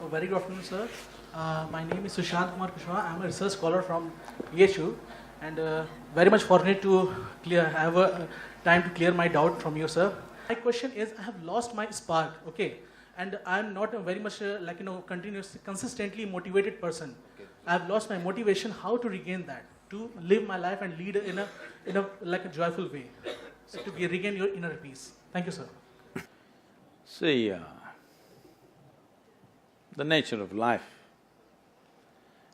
So very good afternoon, sir. My name is Sushant Kumar Kushwaha. I am a research scholar from PHU, and very much fortunate to have a time to clear my doubt from you, sir. My question is, I have lost my spark, okay, and I am not a very much consistently motivated person. Okay. I have lost my motivation. How to regain that? To live my life and lead in a joyful way, so to regain your inner peace. Thank you, sir. See, the nature of life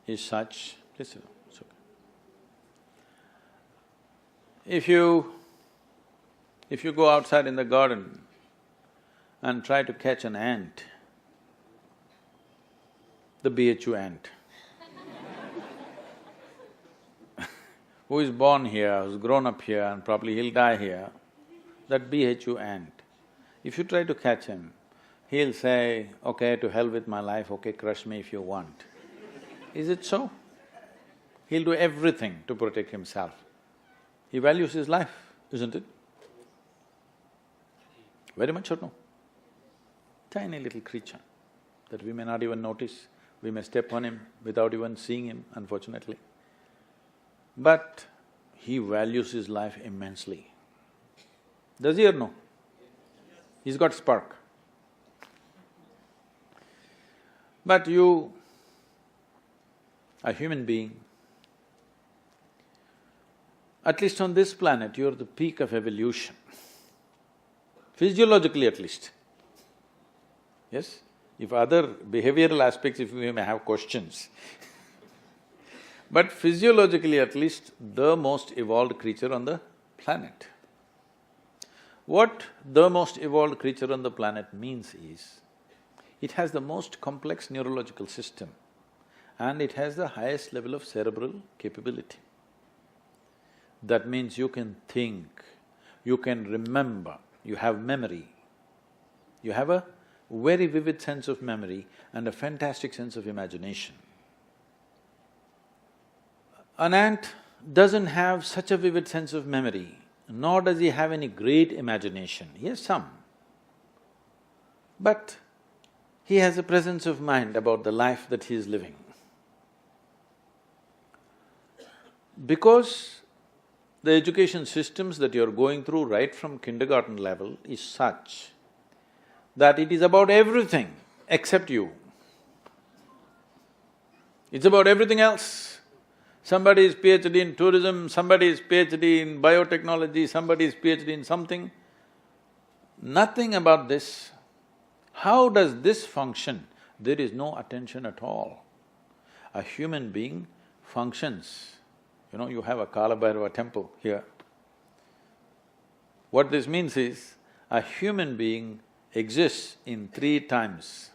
is such… Listen, it's okay. If you go outside in the garden and try to catch an ant, the BHU ant, who is born here, who's grown up here and probably he'll die here, that BHU ant, if you try to catch him, he'll say, okay, to hell with my life, okay, crush me if you want. Is it so? He'll do everything to protect himself. He values his life, isn't it? Very much or no? Tiny little creature that we may not even notice, we may step on him without even seeing him, unfortunately. But he values his life immensely. Does he or no? He's got spark. But you, a human being, at least on this planet, you're the peak of evolution, physiologically at least. Yes? If other behavioral aspects, if we may have questions but physiologically at least, the most evolved creature on the planet. What the most evolved creature on the planet means is, it has the most complex neurological system and it has the highest level of cerebral capability. That means you can think, you can remember, you have memory. You have a very vivid sense of memory and a fantastic sense of imagination. An ant doesn't have such a vivid sense of memory, nor does he have any great imagination. He has some. But he has a presence of mind about the life that he is living. Because the education systems that you're going through right from kindergarten level is such that it is about everything except you. It's about everything else. Somebody is PhD in tourism, somebody is PhD in biotechnology, somebody is PhD in something. Nothing about this. How does this function? There is no attention at all. A human being functions. You know, you have a Kala Bhairava temple here. What this means is, a human being exists in 3 times.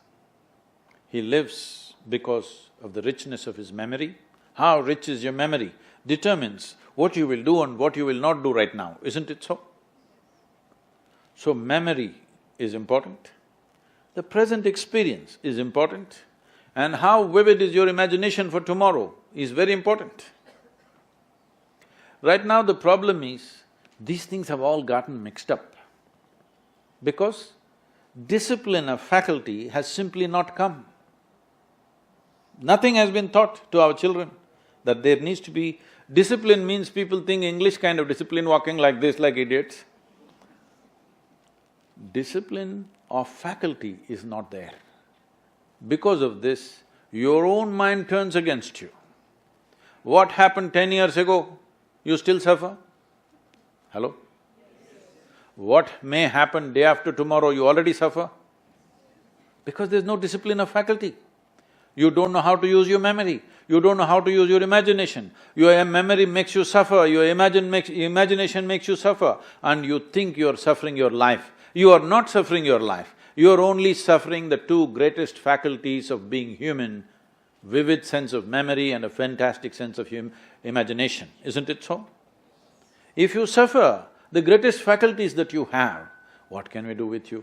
He lives because of the richness of his memory. How rich is your memory determines what you will do and what you will not do right now, isn't it so? So memory is important, the present experience is important, and how vivid is your imagination for tomorrow is very important. Right now the problem is, these things have all gotten mixed up because discipline of faculty has simply not come. Nothing has been taught to our children that there needs to be… Discipline means people think English kind of discipline, walking like this like idiots. Discipline of faculty is not there. Because of this, your own mind turns against you. What happened 10 years ago, you still suffer? Hello? What may happen day after tomorrow, you already suffer? Because there's no discipline of faculty. You don't know how to use your memory, you don't know how to use your imagination. Your memory makes you suffer, your imagination makes you suffer, and you think you're suffering your life. You are not suffering your life, you are only suffering the 2 greatest faculties of being human, vivid sense of memory and a fantastic sense of imagination, isn't it so? If you suffer the greatest faculties that you have, what can we do with you?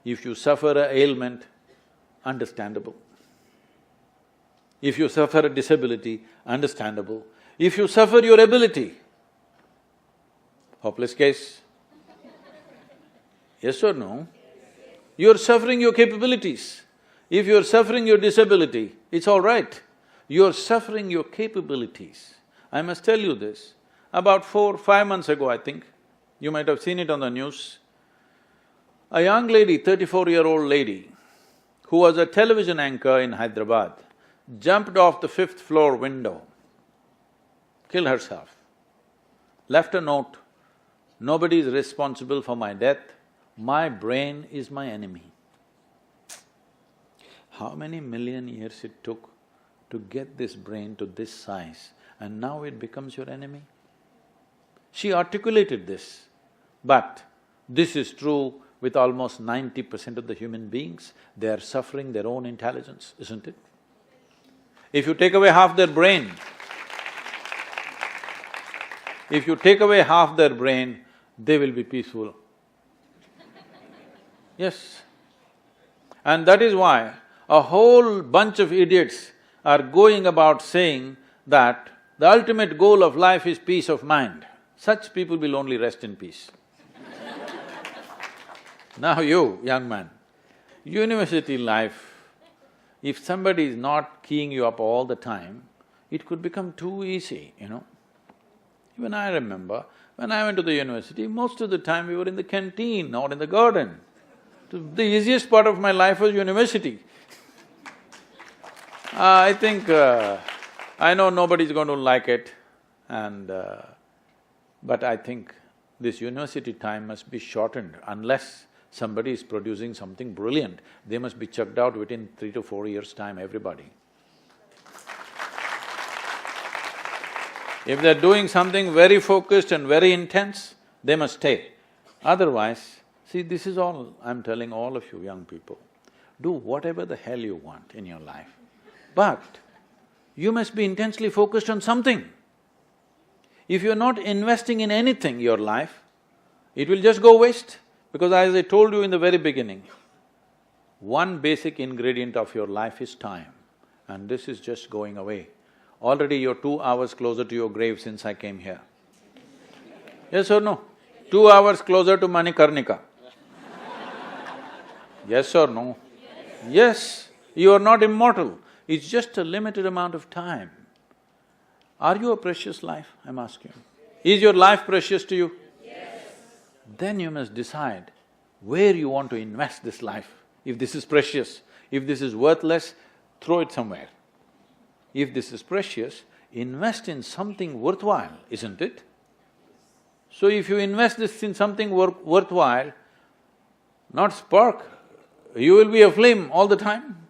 If you suffer an ailment, understandable. If you suffer a disability, understandable. If you suffer your ability, hopeless case. Yes or no? You're suffering your capabilities. If you're suffering your disability, it's all right. You're suffering your capabilities. I must tell you this, about 4–5 months ago, I think, you might have seen it on the news, a young lady, 34-year-old lady, who was a television anchor in Hyderabad, jumped off the 5th floor window, killed herself, left a note, "Nobody is responsible for my death, my brain is my enemy." How many million years it took to get this brain to this size, and now it becomes your enemy? She articulated this, but this is true with almost 90% of the human beings. They are suffering their own intelligence, isn't it? If you take away half their brain, if you take away half their brain, they will be peaceful. Yes. And that is why a whole bunch of idiots are going about saying that the ultimate goal of life is peace of mind. Such people will only rest in peace. Now you, young man, university life, if somebody is not keying you up all the time, it could become too easy, you know. Even I remember, when I went to the university, most of the time we were in the canteen or in the garden. The easiest part of my life was university. I think… I know nobody's going to like it but I think this university time must be shortened unless somebody is producing something brilliant. They must be chucked out within 3 to 4 years' time, everybody. If they're doing something very focused and very intense, they must stay. Otherwise, see, this is all I'm telling all of you young people. Do whatever the hell you want in your life, but you must be intensely focused on something. If you're not investing in anything, your life, it will just go waste. Because as I told you in the very beginning, one basic ingredient of your life is time, and this is just going away. Already you're 2 hours closer to your grave since I came here. Yes or no? 2 hours closer to Manikarnika. Yes or no? Yes, you are not immortal, it's just a limited amount of time. Are you a precious life, I'm asking you? Is your life precious to you? Yes. Then you must decide where you want to invest this life. If this is precious, if this is worthless, throw it somewhere. If this is precious, invest in something worthwhile, isn't it? So if you invest this in something worthwhile, not spark, you will be aflame all the time.